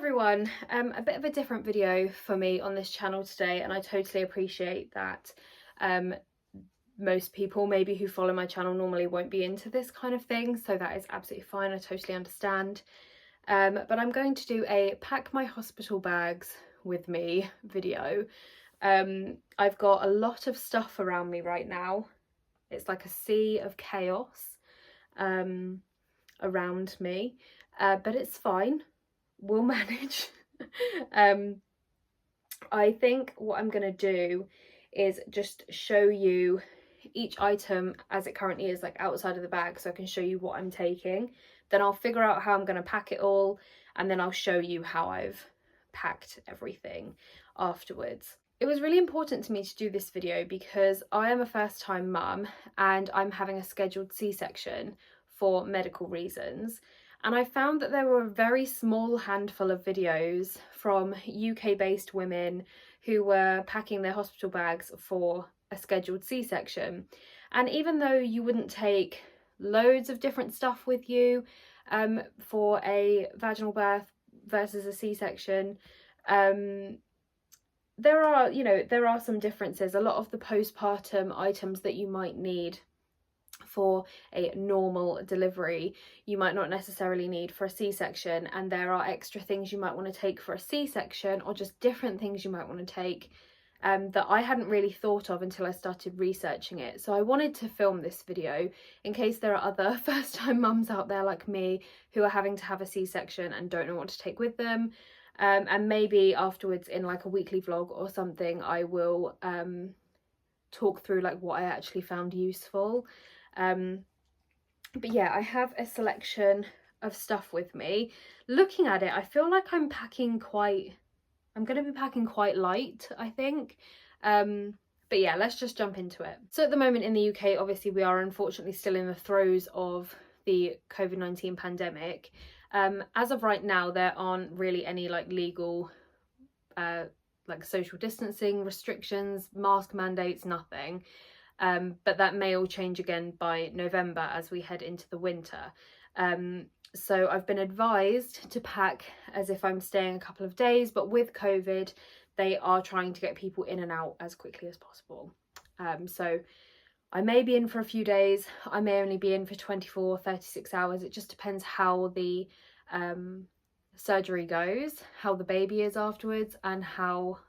everyone, a bit of a different video for me on this channel today, and I totally appreciate that most people maybe who follow my channel normally won't be into this kind of thing, so that is absolutely fine. I totally understand. But I'm going to do a pack my hospital bags with me video. I've got a lot of stuff around me right now. It's like a sea of chaos around me, but it's fine. We'll manage. I think what I'm going to do is just show you each item as it currently is, like outside of the bag, so I can show you what I'm taking. Then I'll figure out how I'm going to pack it all, and then I'll show you how I've packed everything afterwards. It was really important to me to do this video because I am a first-time mum and I'm having a scheduled C-section for medical reasons. And I found that there were a very small handful of videos from UK-based women who were packing their hospital bags for a scheduled C-section. And even though you wouldn't take loads of different stuff with you for a vaginal birth versus a C-section, there are some differences. A lot of the postpartum items that you might need for a normal delivery you might not necessarily need for a C-section, and there are extra things you might want to take for a C-section, or just different things you might want to take that I hadn't really thought of until I started researching it. So I wanted to film this video in case there are other first-time mums out there like me who are having to have a C-section and don't know what to take with them. And maybe afterwards in like a weekly vlog or something I will talk through like what I actually found useful. But yeah, I have a selection of stuff with me. Looking at it, I feel like I'm going to be packing quite light, I think. But yeah, let's just jump into it. So at the moment in the UK, obviously we are unfortunately still in the throes of the COVID-19 pandemic. As of right now, there aren't really any like legal like social distancing restrictions, mask mandates, nothing. But that may all change again by November as we head into the winter. So I've been advised to pack as if I'm staying a couple of days, but with COVID, they are trying to get people in and out as quickly as possible. So I may be in for a few days, I may only be in for 24, 36 hours. It just depends how the surgery goes, how the baby is afterwards, and how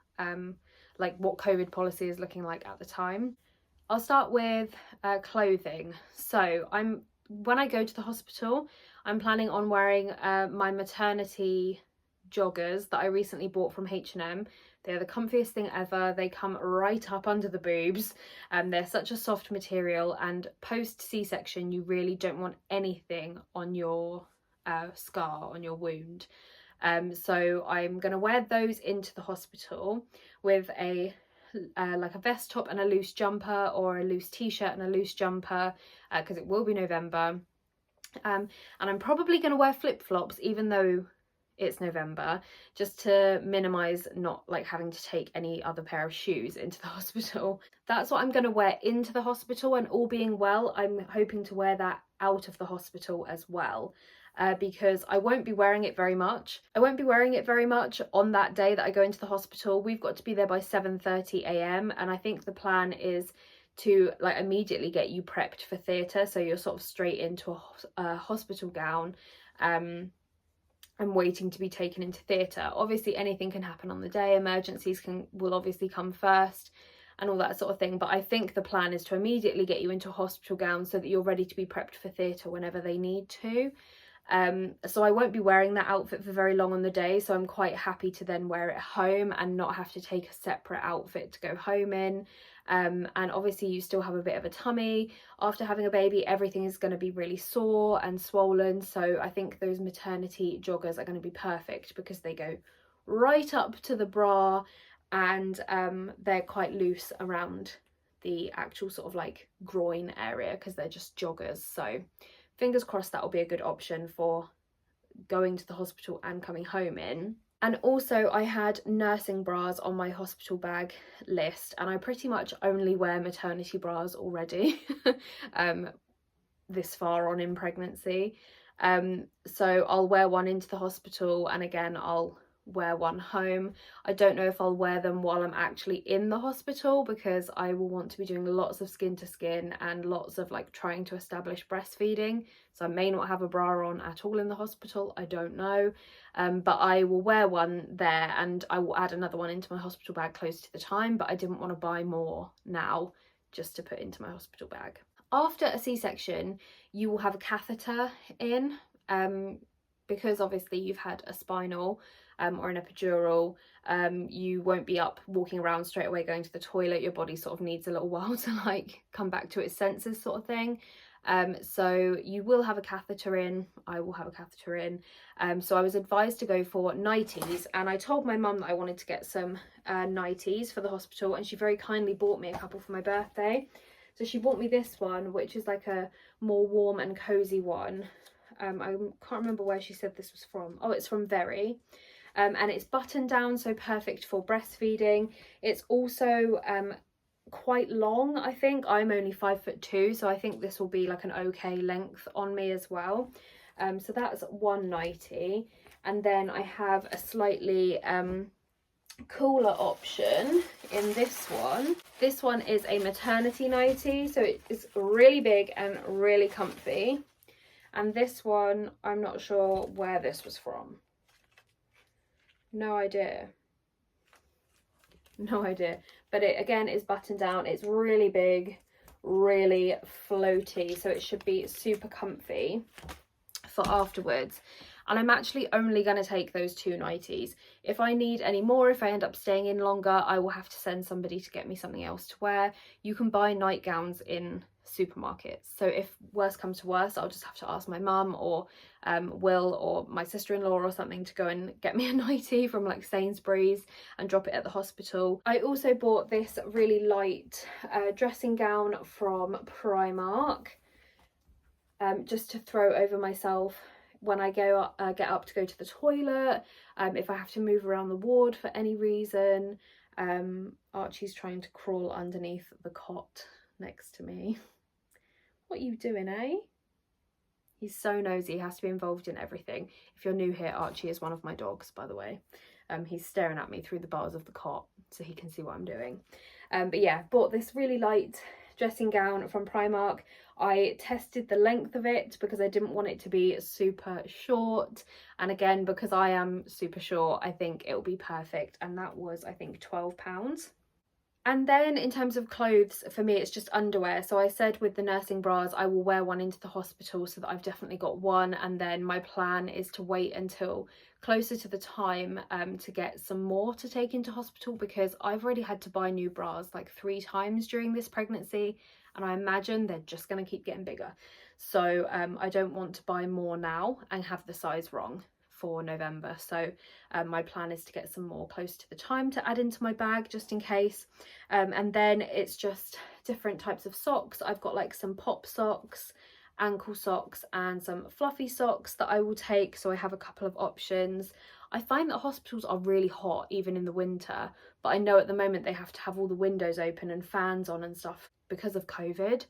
like what COVID policy is looking like at the time. I'll start with clothing. So when I go to the hospital, I'm planning on wearing my maternity joggers that I recently bought from H&M. They're the comfiest thing ever. They come right up under the boobs. They're such a soft material, and post C-section you really don't want anything on your scar, on your wound. So I'm going to wear those into the hospital with like a vest top and a loose jumper, or a loose t-shirt and a loose jumper, because it will be November. And I'm probably going to wear flip-flops even though it's November, just to minimize not like having to take any other pair of shoes into the hospital. That's what I'm going to wear into the hospital, and all being well, I'm hoping to wear that out of the hospital as well. Because I won't be wearing it very much. I won't be wearing it very much on that day that I go into the hospital. We've got to be there by 7:30 a.m. and I think the plan is to like immediately get you prepped for theatre, so you're sort of straight into a hospital gown and waiting to be taken into theatre. Obviously anything can happen on the day, emergencies will obviously come first and all that sort of thing, but I think the plan is to immediately get you into a hospital gown so that you're ready to be prepped for theatre whenever they need to. So I won't be wearing that outfit for very long on the day, so I'm quite happy to then wear it home and not have to take a separate outfit to go home in. And obviously you still have a bit of a tummy after having a baby. Everything is going to be really sore and swollen, so I think those maternity joggers are going to be perfect because they go right up to the bra, and they're quite loose around the actual sort of like groin area because they're just joggers. So fingers crossed that will be a good option for going to the hospital and coming home in. And also I had nursing bras on my hospital bag list, and I pretty much only wear maternity bras already this far on in pregnancy. So I'll wear one into the hospital, and again I'll wear one home. I don't know if I'll wear them while I'm actually in the hospital, because I will want to be doing lots of skin to skin and lots of like trying to establish breastfeeding, so I may not have a bra on at all in the hospital, I don't know. But I will wear one there, and I will add another one into my hospital bag close to the time, but I didn't want to buy more now just to put into my hospital bag. After a C-section, you will have a catheter in, because obviously you've had a spinal or an epidural. You won't be up walking around straight away going to the toilet. Your body sort of needs a little while to like come back to its senses, sort of thing. So you will have a catheter in. I will have a catheter in. So I was advised to go for nighties, and I told my mum that I wanted to get some nighties for the hospital, and she very kindly bought me a couple for my birthday. So she bought me this one, which is like a more warm and cozy one. I can't remember where she said this was from. Oh, it's from Very. And it's button down, so perfect for breastfeeding. It's also quite long, I think. I'm only 5'2", so I think this will be like an okay length on me as well. So that's one nightie. And then I have a slightly cooler option in this one. This one is a maternity nightie, so it's really big and really comfy. And this one, I'm not sure where this was from. No idea. No idea. But it again is buttoned down. It's really big, really floaty, so it should be super comfy for afterwards. And I'm actually only going to take those two nighties. If I need any more, if I end up staying in longer, I will have to send somebody to get me something else to wear. You can buy nightgowns in supermarkets, so if worse comes to worse, I'll just have to ask my mum or Will or my sister-in-law or something to go and get me a nightie from like Sainsbury's and drop it at the hospital. I also bought this really light dressing gown from Primark, just to throw over myself when I go get up to go to the toilet, if I have to move around the ward for any reason. Archie's trying to crawl underneath the cot next to me. What are you doing, eh? He's so nosy, he has to be involved in everything. If you're new here, Archie is one of my dogs, by the way. He's staring at me through the bars of the cot so he can see what I'm doing. But yeah, bought this really light dressing gown from Primark. I tested the length of it because I didn't want it to be super short, and again because I am super short, I think it'll be perfect, and that was, I think, £12. And then in terms of clothes, for me it's just underwear. So I said with the nursing bras I will wear one into the hospital, so that I've definitely got one, and then my plan is to wait until closer to the time to get some more to take into hospital, because I've already had to buy new bras like 3 times during this pregnancy, and I imagine they're just going to keep getting bigger. So I don't want to buy more now and have the size wrong for November. So my plan is to get some more close to the time to add into my bag just in case. And then it's just different types of socks. I've got like some pop socks, ankle socks, and some fluffy socks that I will take, so I have a couple of options. I find that hospitals are really hot even in the winter, but I know at the moment they have to have all the windows open and fans on and stuff because of COVID,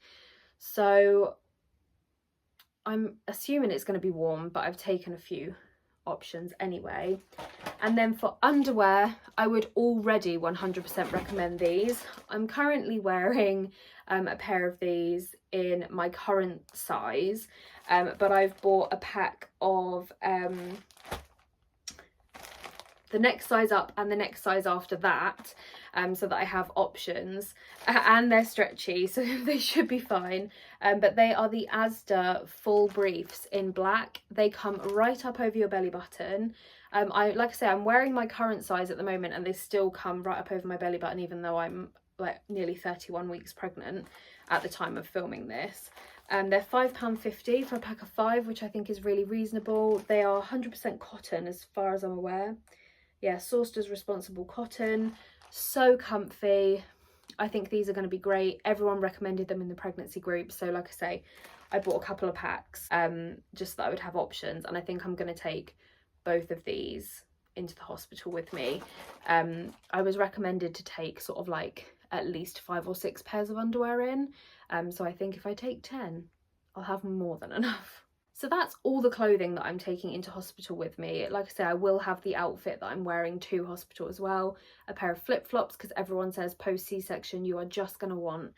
so I'm assuming it's going to be warm, but I've taken a few options anyway. And then for underwear, I would already 100% recommend these. I'm currently wearing a pair of these in my current size, but I've bought a pack of the next size up and the next size after that, so that I have options, and they're stretchy, so they should be fine. But they are the Asda full briefs in black. They come right up over your belly button. Like I say, I'm wearing my current size at the moment, and they still come right up over my belly button, even though I'm like nearly 31 weeks pregnant at the time of filming this. They're £5.50 for a pack of 5, which I think is really reasonable. They are 100% cotton as far as I'm aware. Yeah, sourced as responsible cotton. So comfy. I think these are going to be great. Everyone recommended them in the pregnancy group, so like I say, I bought a couple of packs just so that I would have options, and I think I'm going to take both of these into the hospital with me. I was recommended to take sort of like at least 5 or 6 pairs of underwear in, so I think if I take 10, I'll have more than enough. So that's all the clothing that I'm taking into hospital with me. Like I say, I will have the outfit that I'm wearing to hospital as well, a pair of flip-flops, because everyone says post C-section you are just going to want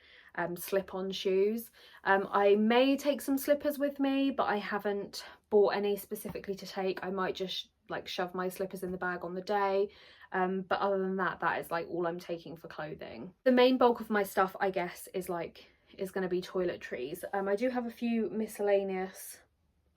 slip-on shoes. I may take some slippers with me, but I haven't bought any specifically to take. I might just like shove my slippers in the bag on the day. But other than that, that is like all I'm taking for clothing. The main bulk of my stuff, I guess, is going to be toiletries. I do have a few miscellaneous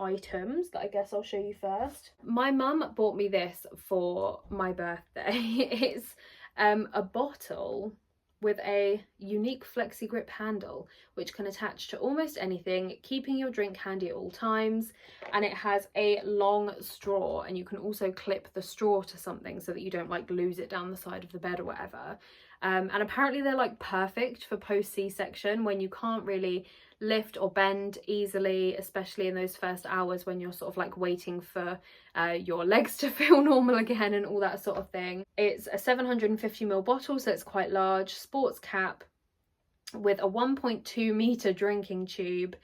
items that I guess I'll show you first. My mum bought me this for my birthday. It's a bottle with a unique flexi grip handle which can attach to almost anything, keeping your drink handy at all times, and it has a long straw, and you can also clip the straw to something so that you don't like lose it down the side of the bed or whatever. And apparently they're like perfect for post C-section when you can't really lift or bend easily, especially in those first hours when you're sort of like waiting for your legs to feel normal again and all that sort of thing. It's a 750ml bottle, so it's quite large, sports cap with a 1.2 meter drinking tube,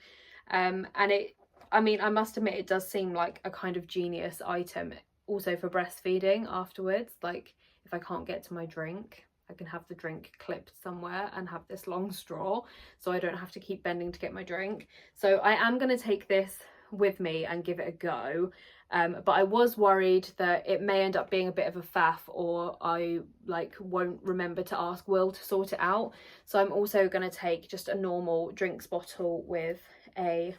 and I mean, I must admit it does seem like a kind of genius item also for breastfeeding afterwards. Like if I can't get to my drink, I can have the drink clipped somewhere and have this long straw so I don't have to keep bending to get my drink. So I am going to take this with me and give it a go, but I was worried that it may end up being a bit of a faff, or I like won't remember to ask Will to sort it out. So I'm also going to take just a normal drinks bottle with a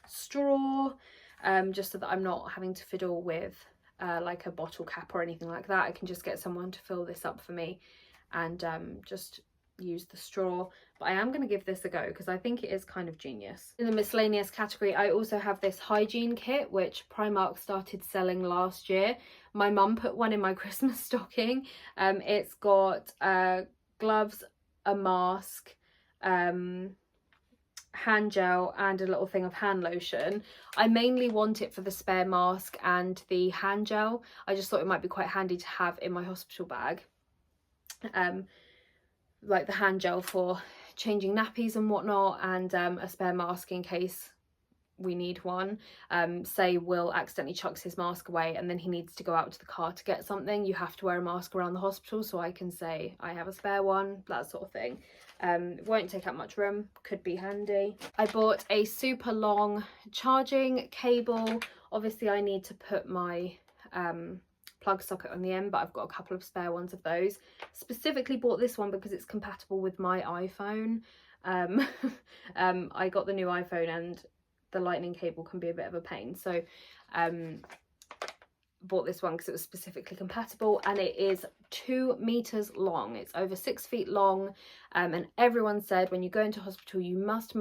straw, just so that I'm not having to fiddle with like a bottle cap or anything like that. I can just get someone to fill this up for me and just use the straw. But I am going to give this a go because I think it is kind of genius. In the miscellaneous category, I also have this hygiene kit which Primark started selling last year. My mum put one in my Christmas stocking. It's got gloves, a mask, hand gel and a little thing of hand lotion. I mainly want it for the spare mask and the hand gel. I just thought it might be quite handy to have in my hospital bag. Like the hand gel for changing nappies and whatnot, and a spare mask in case we need one. Say Will accidentally chucks his mask away and then he needs to go out to the car to get something, you have to wear a mask around the hospital, so I can say I have a spare one, that sort of thing. It won't take up much room, could be handy. I bought a super long charging cable. Obviously I need to put my plug socket on the end, but I've got a couple of spare ones of those. Specifically bought this one because it's compatible with my iPhone. I got the new iPhone and the lightning cable can be a bit of a pain, so bought this one because it was specifically compatible, and it is 2 meters long. It's over 6 feet long, and everyone said when you go into hospital you must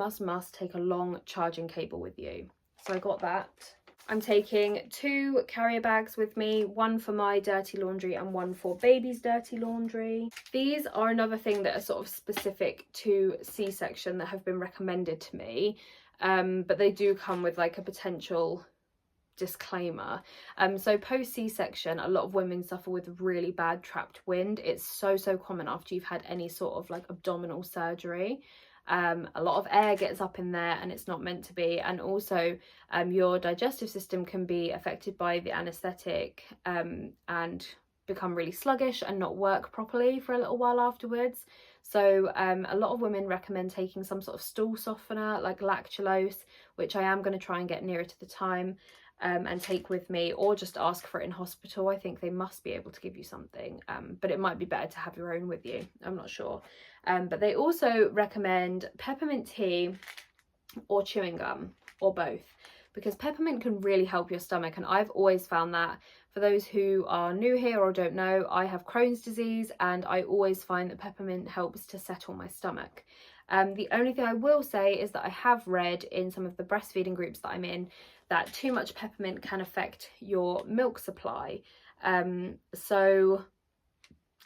take a long charging cable with you, so I got that. I'm taking 2 carrier bags with me, one for my dirty laundry and one for baby's dirty laundry. These are another thing that are sort of specific to C-section that have been recommended to me, but they do come with like a potential disclaimer. So post C-section, a lot of women suffer with really bad trapped wind. It's so common after you've had any sort of like abdominal surgery. A lot of air gets up in there and it's not meant to be, and also your digestive system can be affected by the anaesthetic and become really sluggish and not work properly for a little while afterwards. So a lot of women recommend taking some sort of stool softener like lactulose, which I am going to try and get nearer to the time and take with me, or just ask for it in hospital. I think they must be able to give you something, but it might be better to have your own with you, I'm not sure. But they also recommend peppermint tea or chewing gum, or both, because peppermint can really help your stomach, and I've always found that. For those who are new here or don't know, I have Crohn's disease, and I always find that peppermint helps to settle my stomach. The only thing I will say is that I have read in some of the breastfeeding groups that I'm in that too much peppermint can affect your milk supply. So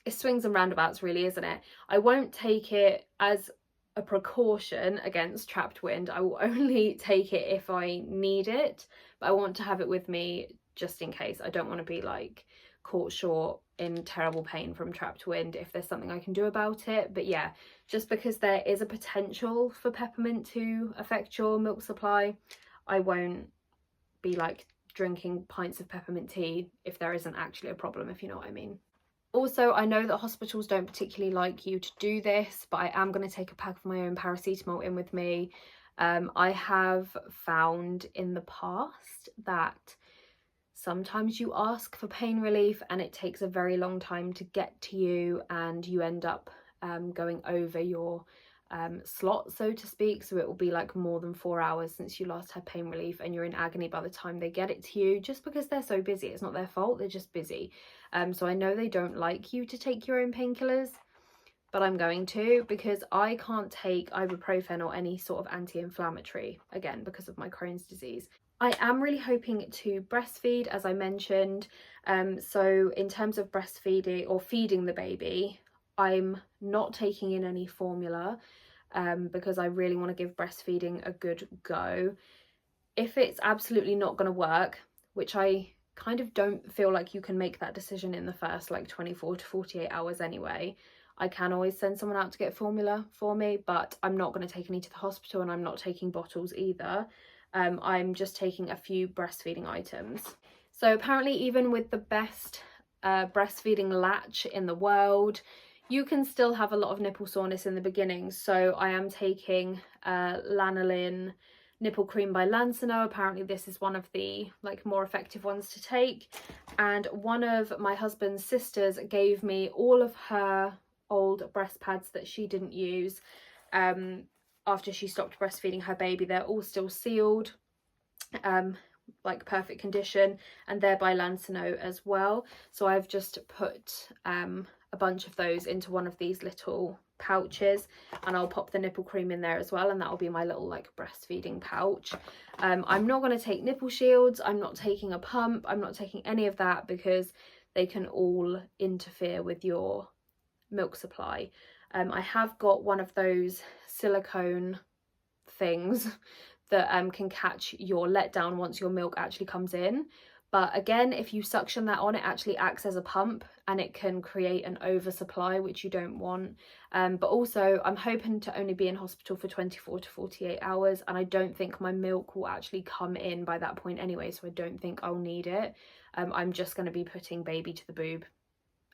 it swings and roundabouts really, isn't it? I won't take it as a precaution against trapped wind. I will only take it if I need it, but I want to have it with me just in case. I don't want to be like caught short in terrible pain from trapped wind if there's something I can do about it. But yeah, just because there is a potential for peppermint to affect your milk supply, I won't be like drinking pints of peppermint tea if there isn't actually a problem, if you know what I mean. Also, I know that hospitals don't particularly like you to do this, but I am going to take a pack of my own paracetamol in with me. I have found in the past that sometimes you ask for pain relief and it takes a very long time to get to you, and you end up going over your slot, so to speak. So it will be like more than 4 hours since you last had pain relief, and you're in agony by the time they get it to you, just because they're so busy. It's not their fault, they're just busy. So I know they don't like you to take your own painkillers, but I'm going to, because I can't take ibuprofen or any sort of anti-inflammatory, again, because of my Crohn's disease. I am really hoping to breastfeed, as I mentioned. So in terms of breastfeeding or feeding the baby, I'm not taking in any formula because I really want to give breastfeeding a good go. If it's absolutely not going to work, which I kind of don't feel like you can make that decision in the first like 24 to 48 hours anyway, I can always send someone out to get formula for me, but I'm not going to take any to the hospital, and I'm not taking bottles either. I'm just taking a few breastfeeding items. So apparently even with the best breastfeeding latch in the world, you can still have a lot of nipple soreness in the beginning. So I am taking lanolin nipple cream by Lansano. Apparently this is one of the like more effective ones to take. And one of my husband's sisters gave me all of her old breast pads that she didn't use after she stopped breastfeeding her baby. They're all still sealed, like perfect condition, and they're by Lansano as well. So I've just put a bunch of those into one of these little pouches, and I'll pop the nipple cream in there as well, and that will be my little like breastfeeding pouch. I'm not going to take nipple shields, I'm not taking a pump, I'm not taking any of that, because they can all interfere with your milk supply. I have got one of those silicone things that can catch your letdown once your milk actually comes in, but again, if you suction that on, it actually acts as a pump and it can create an oversupply, which you don't want. But also I'm hoping to only be in hospital for 24 to 48 hours, and I don't think my milk will actually come in by that point anyway, so I don't think I'll need it. I'm just going to be putting baby to the boob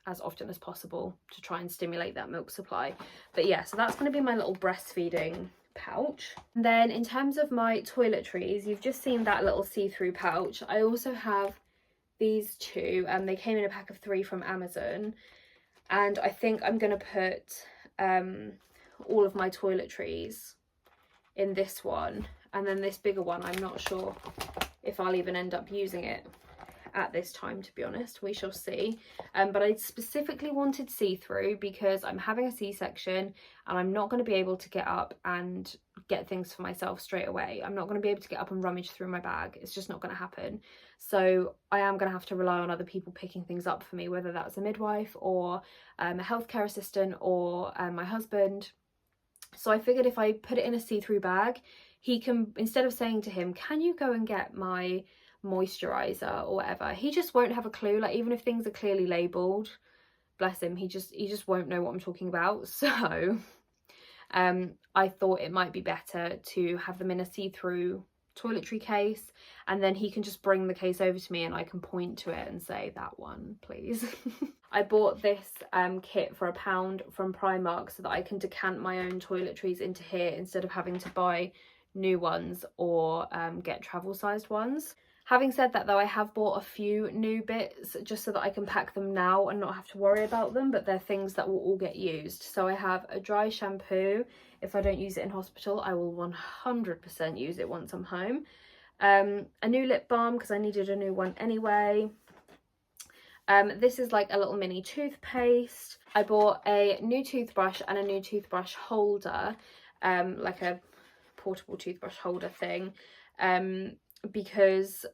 as often as possible to try and stimulate that milk supply. But yeah, so that's going to be my little breastfeeding pouch. And then in terms of my toiletries, you've just seen that little see-through pouch. I also have these two, and they came in a pack of 3 from Amazon, and I think I'm going to put all of my toiletries in this one, and then this bigger one, I'm not sure if I'll even end up using it at this time, to be honest. We shall see. But I specifically wanted see-through because I'm having a C-section and I'm not going to be able to get up and get things for myself straight away. I'm not going to be able to get up and rummage through my bag. It's just not going to happen. So I am going to have to rely on other people picking things up for me, whether that's a midwife or a healthcare assistant or my husband. So I figured if I put it in a see-through bag, he can, instead of saying to him, can you go and get my moisturizer or whatever, he just won't have a clue. Like, even if things are clearly labeled, bless him, he just won't know what I'm talking about. So I thought it might be better to have them in a see-through toiletry case, and then he can just bring the case over to me and I can point to it and say, that one please. I bought this kit for £1 from Primark so that I can decant my own toiletries into here instead of having to buy new ones or get travel sized ones. Having said that though, I have bought a few new bits just so that I can pack them now and not have to worry about them, but they're things that will all get used. So I have a dry shampoo. If I don't use it in hospital, I will 100% use it once I'm home. A new lip balm because I needed a new one anyway. This is like a little mini toothpaste. I bought a new toothbrush and a new toothbrush holder, like a portable toothbrush holder thing, because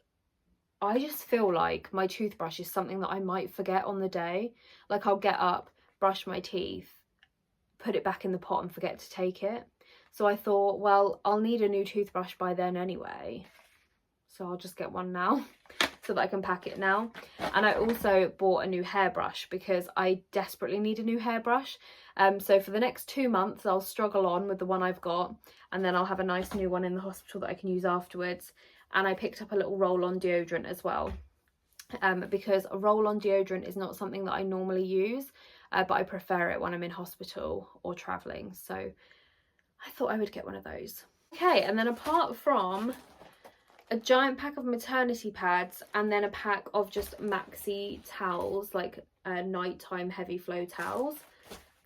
I just feel like my toothbrush is something that I might forget on the day. Like, I'll get up, brush my teeth, put it back in the pot and forget to take it. So I thought, well, I'll need a new toothbrush by then anyway, so I'll just get one now so that I can pack it now. And I also bought a new hairbrush because I desperately need a new hairbrush. So for the next 2 months I'll struggle on with the one I've got, and then I'll have a nice new one in the hospital that I can use afterwards. and I picked up a little roll-on deodorant as well, because a roll-on deodorant is not something that I normally use, but I prefer it when I'm in hospital or traveling, so I thought I would get one of those. Okay, and then apart from a giant pack of maternity pads and then a pack of just maxi towels, like nighttime heavy flow towels,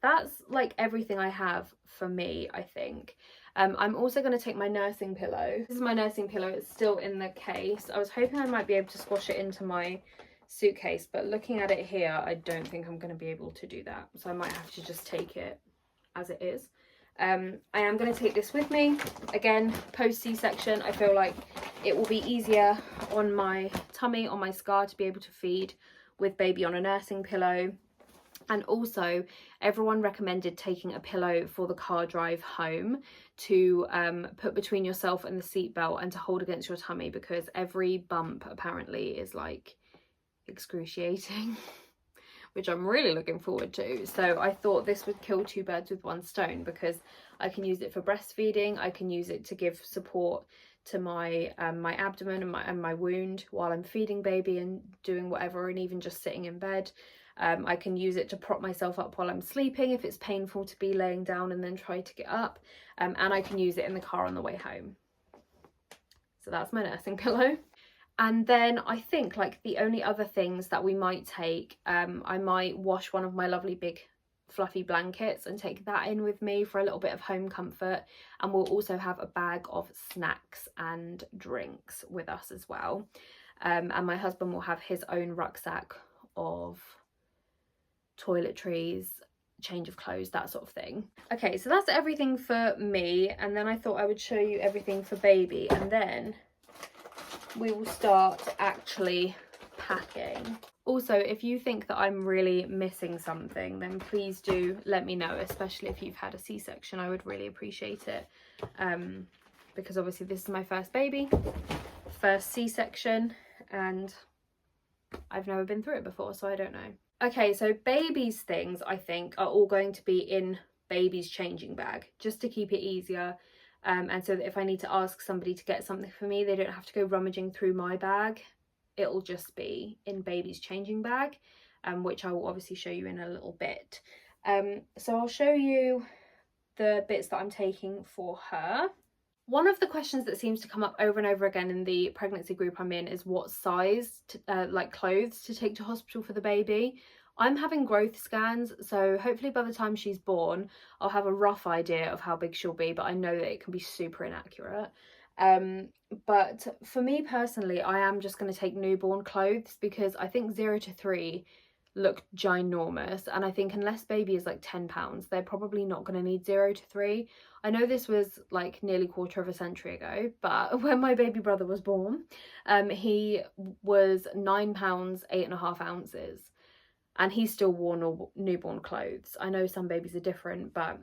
that's like everything I have for me, I think. I'm also going to take my nursing pillow. This is my nursing pillow. It's still in the case. I was hoping I might be able to squash it into my suitcase, but looking at it here, I don't think I'm going to be able to do that. So I might have to just take it as it is. I am going to take this with me. Again, post C-section, I feel like it will be easier on my tummy, on my scar, to be able to feed with baby on a nursing pillow. And also, everyone recommended taking a pillow for the car drive home to put between yourself and the seatbelt and to hold against your tummy, because every bump apparently is like excruciating, which I'm really looking forward to. So I thought this would kill two birds with one stone, because I can use it for breastfeeding, I can use it to give support to my my abdomen and my wound while I'm feeding baby and doing whatever, and even just sitting in bed. I can use it to prop myself up while I'm sleeping if it's painful to be laying down and then try to get up, and I can use it in the car on the way home. So that's my nursing pillow. And then I think like the only other things that we might take, I might wash one of my lovely big fluffy blankets and take that in with me for a little bit of home comfort, and we'll also have a bag of snacks and drinks with us as well, and my husband will have his own rucksack of toiletries, change of clothes, that sort of thing. Okay, so that's everything for me, and then I thought I would show you everything for baby, and then we will start actually packing. Also, if you think that I'm really missing something, then please do let me know, especially if you've had a C-section. I would really appreciate it, because obviously this is my first baby, first C-section, and I've never been through it before, so I don't know. Okay, so baby's things, I think, are all going to be in baby's changing bag, just to keep it easier. And so that if I need to ask somebody to get something for me, they don't have to go rummaging through my bag. It'll just be in baby's changing bag, which I will obviously show you in a little bit. So I'll show you the bits that I'm taking for her. One of the questions that seems to come up over and over again in the pregnancy group I'm in is what size like clothes to take to hospital for the baby. I'm having growth scans, so hopefully by the time she's born I'll have a rough idea of how big she'll be, but I know that it can be super inaccurate. But for me personally, I am just going to take newborn clothes, because I think 0 to 3 look ginormous, and I think unless baby is like 10 pounds, they're probably not going to need 0 to 3. I know this was like nearly quarter of a century ago, but when my baby brother was born, he was 9 pounds 8.5 ounces, and he still wore newborn clothes. I know some babies are different, but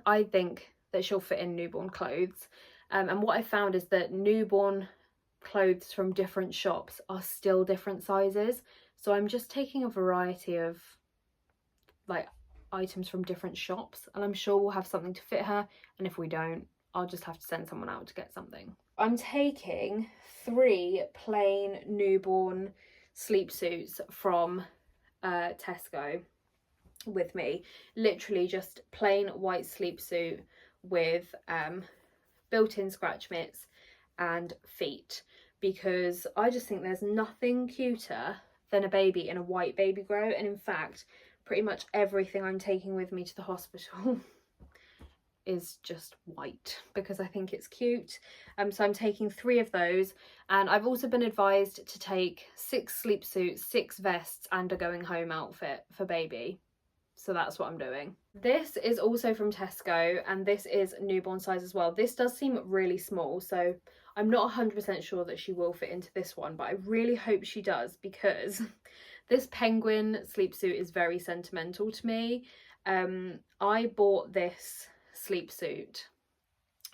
I think that she'll fit in newborn clothes. And what I found is that newborn clothes from different shops are still different sizes. So I'm just taking a variety of like items from different shops, and I'm sure we'll have something to fit her. And if we don't, I'll just have to send someone out to get something. I'm taking 3 plain newborn sleep suits from Tesco with me. Literally just plain white sleep suit with built-in scratch mitts and feet, because I just think there's nothing cuter than a baby in a white baby grow. And in fact, pretty much everything I'm taking with me to the hospital is just white, because I think it's cute. So I'm taking 3 of those, and I've also been advised to take 6 sleep suits, 6 vests, and a going home outfit for baby. So that's what I'm doing. This is also from Tesco, and this is newborn size as well. This does seem really small, so I'm not 100% sure that she will fit into this one, but I really hope she does, because this penguin sleep suit is very sentimental to me. I bought this sleep suit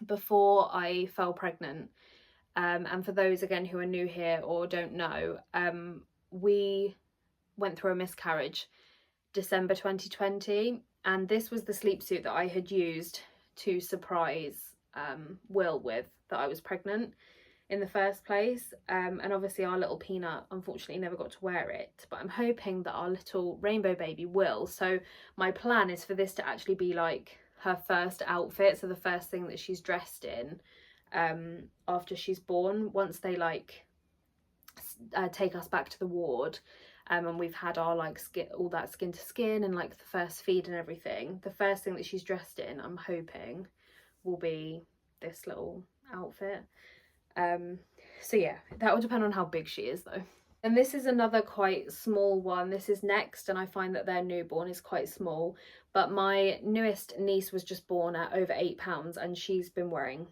before I fell pregnant, and for those again who are new here or don't know, we went through a miscarriage December 2020, and this was the sleep suit that I had used to surprise Will with that I was pregnant. in the first place, and obviously our little Peanut unfortunately never got to wear it, but I'm hoping that our little rainbow baby will. So my plan is for this to actually be like her first outfit, so the first thing that she's dressed in after she's born, once they like take us back to the ward, and we've had our like all that skin to skin and like the first feed and everything. The first thing that she's dressed in, I'm hoping, will be this little outfit. So yeah, that will depend on how big she is though. And this is another quite small one. This is Next, and I find that their newborn is quite small, but my newest niece was just born at over £8 and she's been wearing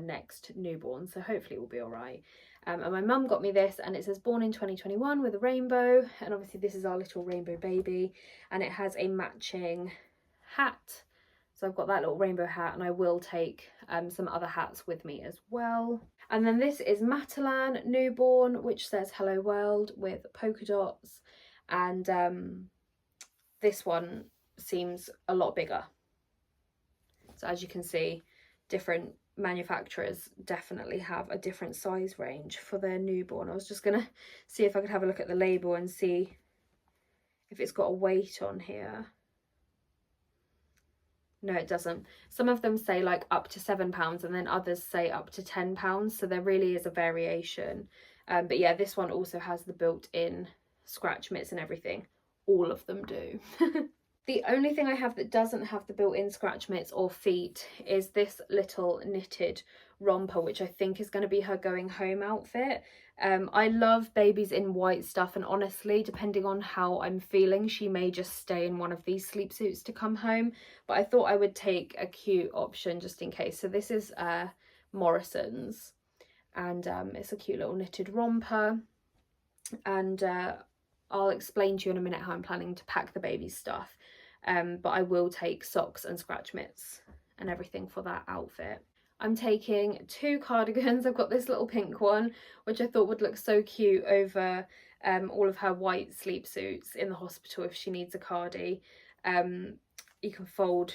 Next newborn, so hopefully it will be all right. And my mum got me this, and it says born in 2021 with a rainbow, and obviously this is our little rainbow baby, and it has a matching hat. So I've got that little rainbow hat, and I will take some other hats with me as well. And then this is Matalan newborn, which says hello world with polka dots, and this one seems a lot bigger. So as you can see, different manufacturers definitely have a different size range for their newborn. I was just gonna see if I could have a look at the label and see if it's got a weight on here. No, it doesn't. Some of them say like up to £7 and then others say up to £10, so there really is a variation. But yeah, this one also has the built-in scratch mitts and everything. All of them do. The only thing I have that doesn't have the built-in scratch mitts or feet is this little knitted romper, which I think is going to be her going home outfit. I love babies in white stuff, and honestly, depending on how I'm feeling, she may just stay in one of these sleep suits to come home, but I thought I would take a cute option just in case. So this is Morrison's, and it's a cute little knitted romper, and I'll explain to you in a minute how I'm planning to pack the baby's stuff. But I will take socks and scratch mitts and everything for that outfit. I'm taking 2 cardigans. I've got this little pink one, which I thought would look so cute over all of her white sleep suits in the hospital if she needs a cardi. You can fold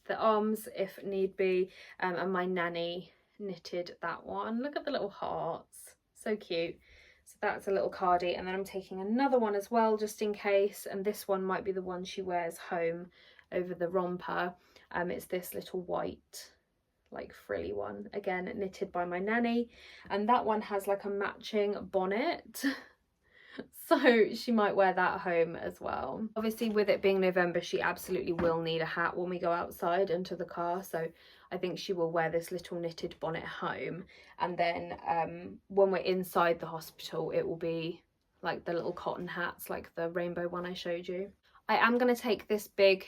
the arms if need be, and my nanny knitted that one. Look at the little hearts, so cute. So that's a little cardi, and then I'm taking another one as well just in case, and this one might be the one she wears home over the romper. It's this little white like frilly one, again knitted by my nanny, and that one has like a matching bonnet. So she might wear that home as well. Obviously, with it being November, she absolutely will need a hat when we go outside into the car, so I think she will wear this little knitted bonnet home, and then when we're inside the hospital it will be like the little cotton hats like the rainbow one I showed you. I am going to take this big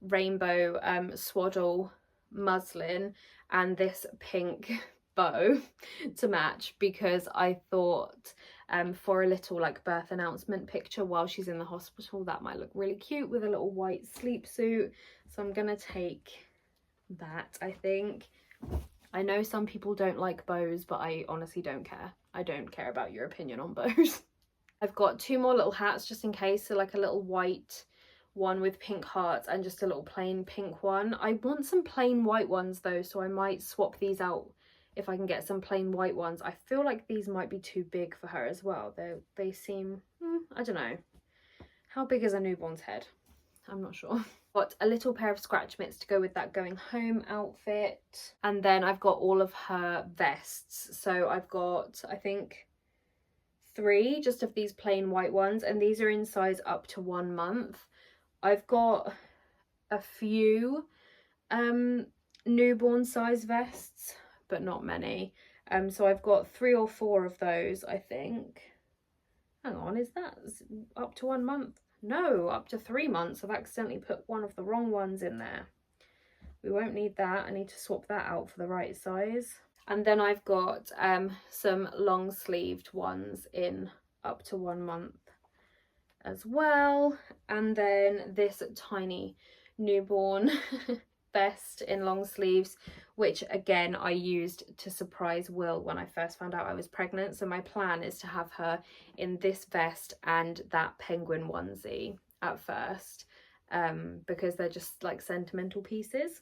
rainbow swaddle muslin and this pink bow to match, because I thought for a little like birth announcement picture while she's in the hospital that might look really cute with a little white sleep suit. So I'm gonna take that, I think. I know some people don't like bows, but I honestly don't care. I don't care about your opinion on bows. I've got 2 more little hats just in case, so like a little white one with pink hearts and just a little plain pink one. I want some plain white ones though, so I might swap these out if I can get some plain white ones. I feel like these might be too big for her as well. They seem, I don't know. How big is a newborn's head? I'm not sure. Got a little pair of scratch mitts to go with that going home outfit. And then I've got all of her vests. So I've got, I think, 3 just of these plain white ones, and these are in size up to 1 month. I've got a few newborn size vests, but not many. So I've got 3 or 4 of those, I think. Hang on, is that up to 1 month? No, up to 3 months. I've accidentally put one of the wrong ones in there. We won't need that. I need to swap that out for the right size. And then I've got some long sleeved ones in up to 1 month as well. And then this tiny newborn vest in long sleeves, which again I used to surprise Will when I first found out I was pregnant. So my plan is to have her in this vest and that penguin onesie at first, because they're just like sentimental pieces.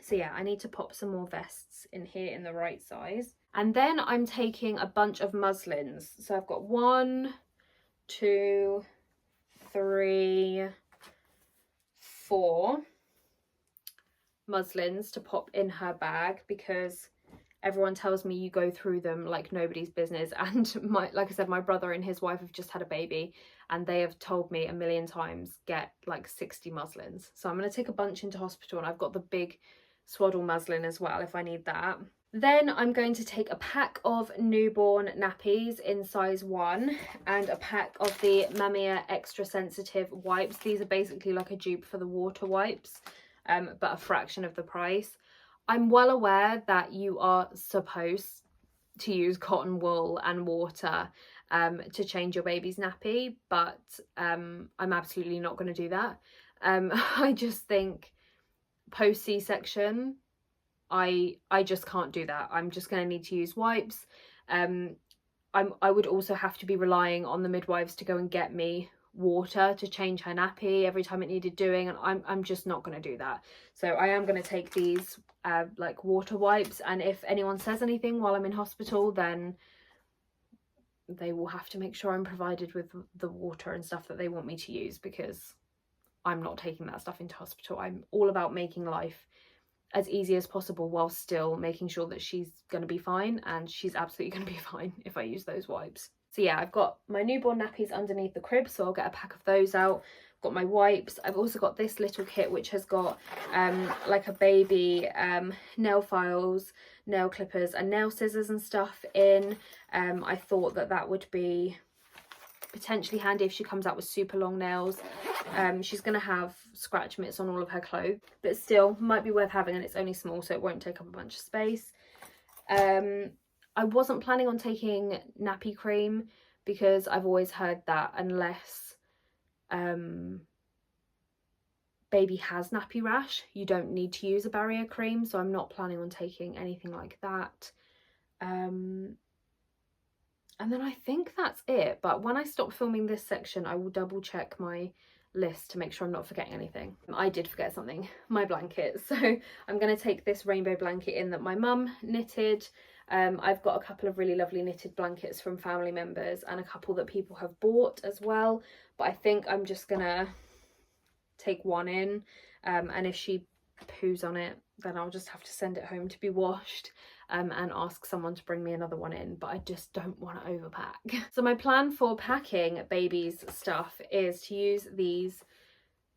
So yeah, I need to pop some more vests in here in the right size. And then I'm taking a bunch of muslins. So I've got 1, 2, 3, 4 muslins to pop in her bag, because everyone tells me you go through them like nobody's business. And like I said, my brother and his wife have just had a baby, and they have told me a million times, get like 60 muslins. So I'm going to take a bunch into hospital, and I've got the big swaddle muslin as well if I need that. Then I'm going to take a pack of newborn nappies in size 1 and a pack of the Mamiya extra sensitive wipes. These are basically like a dupe for the water wipes, but a fraction of the price. I'm well aware that you are supposed to use cotton wool and water to change your baby's nappy, but I'm absolutely not going to do that. I just think post C-section, I just can't do that. I'm just going to need to use wipes. I would also have to be relying on the midwives to go and get me water to change her nappy every time it needed doing, and I'm just not going to do that. So I am going to take these like water wipes, and if anyone says anything while I'm in hospital, then they will have to make sure I'm provided with the water and stuff that they want me to use, because I'm not taking that stuff into hospital. I'm all about making life as easy as possible while still making sure that she's going to be fine, and she's absolutely going to be fine if I use those wipes. So yeah, I've got my newborn nappies underneath the crib, so I'll get a pack of those out. I've got my wipes. I've also got this little kit which has got like a baby nail files, nail clippers and nail scissors and stuff in. I thought that that would be potentially handy if she comes out with super long nails. She's going to have scratch mitts on all of her clothes, but still might be worth having, and it's only small so it won't take up a bunch of space. I wasn't planning on taking nappy cream, because I've always heard that unless baby has nappy rash, you don't need to use a barrier cream, so I'm not planning on taking anything like that. And then I think that's it, but when I stop filming this section I will double check my list to make sure I'm not forgetting anything. I did forget something, my blanket. So I'm going to take this rainbow blanket in that my mum knitted. I've got a couple of really lovely knitted blankets from family members and a couple that people have bought as well, but I think I'm just gonna take one in, and if she poos on it then I'll just have to send it home to be washed, and ask someone to bring me another one in, but I just don't want to overpack. So my plan for packing baby's stuff is to use these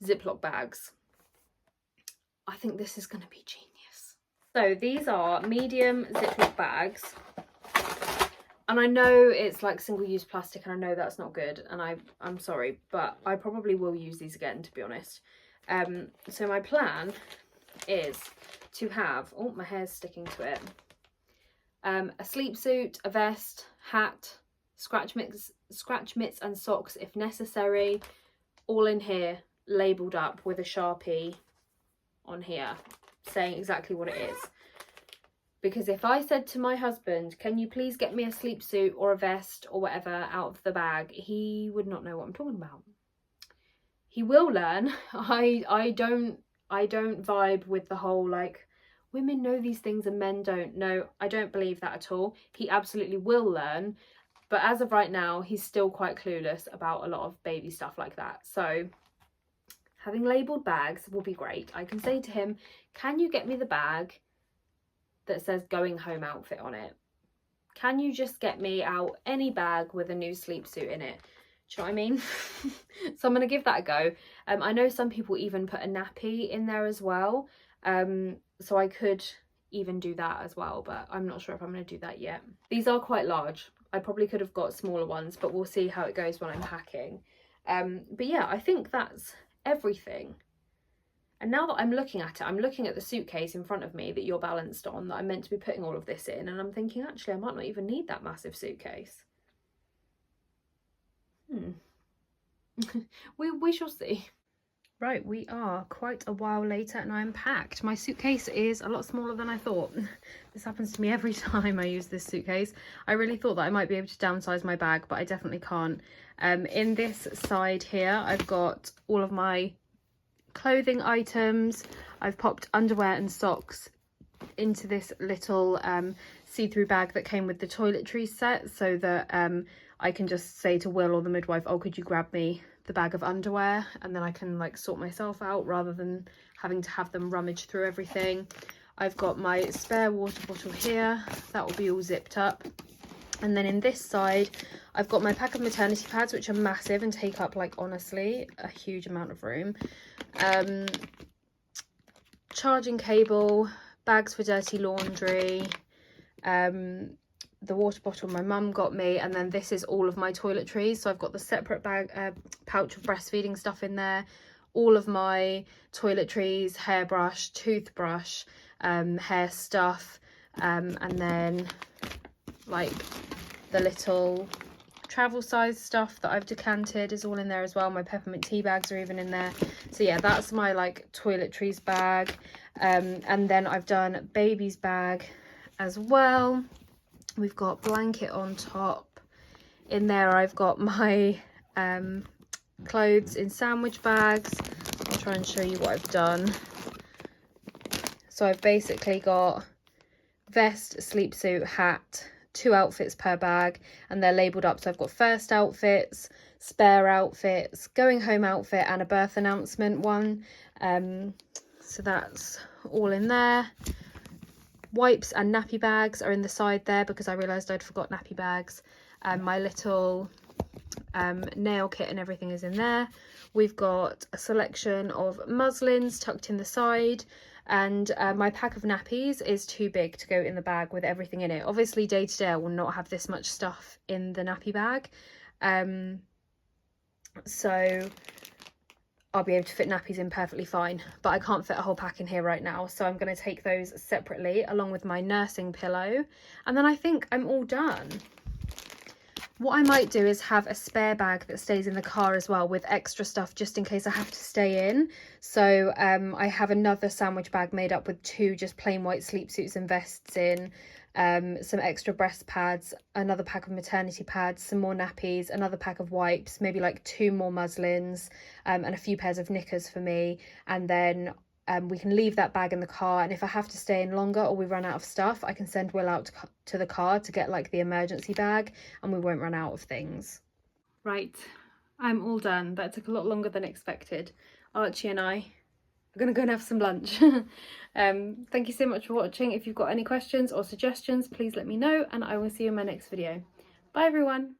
Ziploc bags. I think this is going to be genius. So these are medium Ziploc bags, and I know it's like single-use plastic, and I know that's not good, and I'm sorry, but I probably will use these again, to be honest. So my plan is to have, oh, my hair's sticking to it, a sleep suit, a vest, hat, scratch mitts and socks if necessary, all in here, labelled up with a Sharpie on here saying exactly what it is. Because if I said to my husband, can you please get me a sleep suit or a vest or whatever out of the bag, he would not know what I'm talking about. He will learn. I don't vibe with the whole like women know these things and men don't. No, I don't believe that at all. He absolutely will learn, but as of right now he's still quite clueless about a lot of baby stuff like that. So having labelled bags will be great. I can say to him, can you get me the bag that says going home outfit on it? Can you just get me out any bag with a new sleep suit in it? Do you know what I mean? So I'm going to give that a go. I know some people even put a nappy in there as well, so I could even do that as well, but I'm not sure if I'm going to do that yet. These are quite large. I probably could have got smaller ones, but we'll see how it goes when I'm packing. But yeah, I think that's everything. And now that I'm looking at it, I'm looking at the suitcase in front of me that you're balanced on, that I'm meant to be putting all of this in, and I'm thinking, actually, I might not even need that massive suitcase. We shall see. Right, we are quite a while later and I'm packed. My suitcase is a lot smaller than I thought. This happens to me every time I use this suitcase. I really thought that I might be able to downsize my bag, but I definitely can't. In this side here, I've got all of my clothing items. I've popped underwear and socks into this little see-through bag that came with the Toiletries set, so that I can just say to Will or the midwife, oh, could you grab me the bag of underwear, and then I can like sort myself out rather than having to have them rummage through everything. I've got my spare water bottle here, that will be all zipped up. And then in this side I've got my pack of maternity pads, which are massive and take up, like, honestly a huge amount of room. Charging cable, bags for dirty laundry, the water bottle my mum got me, and then this is all of my toiletries. So I've got the separate bag pouch of breastfeeding stuff in there, all of my toiletries, hairbrush, toothbrush, hair stuff, and then like the little travel size stuff that I've decanted is all in there as well. My peppermint tea bags are even in there. So yeah, that's my like toiletries bag. And then I've done baby's bag as well. We've got blanket on top. In there I've got my clothes in sandwich bags. I'll try and show you what I've done. So I've basically got vest, sleep suit, hat, 2 outfits per bag, and they're labelled up. So I've got first outfits, spare outfits, going home outfit, and a birth announcement one. So that's all in there. Wipes and nappy bags are in the side there because I realised I'd forgot nappy bags. My little nail kit and everything is in there. We've got a selection of muslins tucked in the side, and my pack of nappies is too big to go in the bag with everything in it. Obviously day to day I will not have this much stuff in the nappy bag, so I'll be able to fit nappies in perfectly fine, but I can't fit a whole pack in here right now, so I'm going to take those separately along with my nursing pillow, and then I think I'm all done. What I might do is have a spare bag that stays in the car as well with extra stuff just in case I have to stay in. So I have another sandwich bag made up with 2 just plain white sleep suits and vests in, some extra breast pads, another pack of maternity pads, some more nappies, another pack of wipes, maybe like 2 more muslins, and a few pairs of knickers for me. And then we can leave that bag in the car, and if I have to stay in longer or we run out of stuff, I can send Will out to the car to get like the emergency bag, and we won't run out of things. Right, I'm all done. That took a lot longer than expected. Archie and I are gonna go and have some lunch. Thank you so much for watching. If you've got any questions or suggestions, please let me know, and I will see you in my next video. Bye everyone.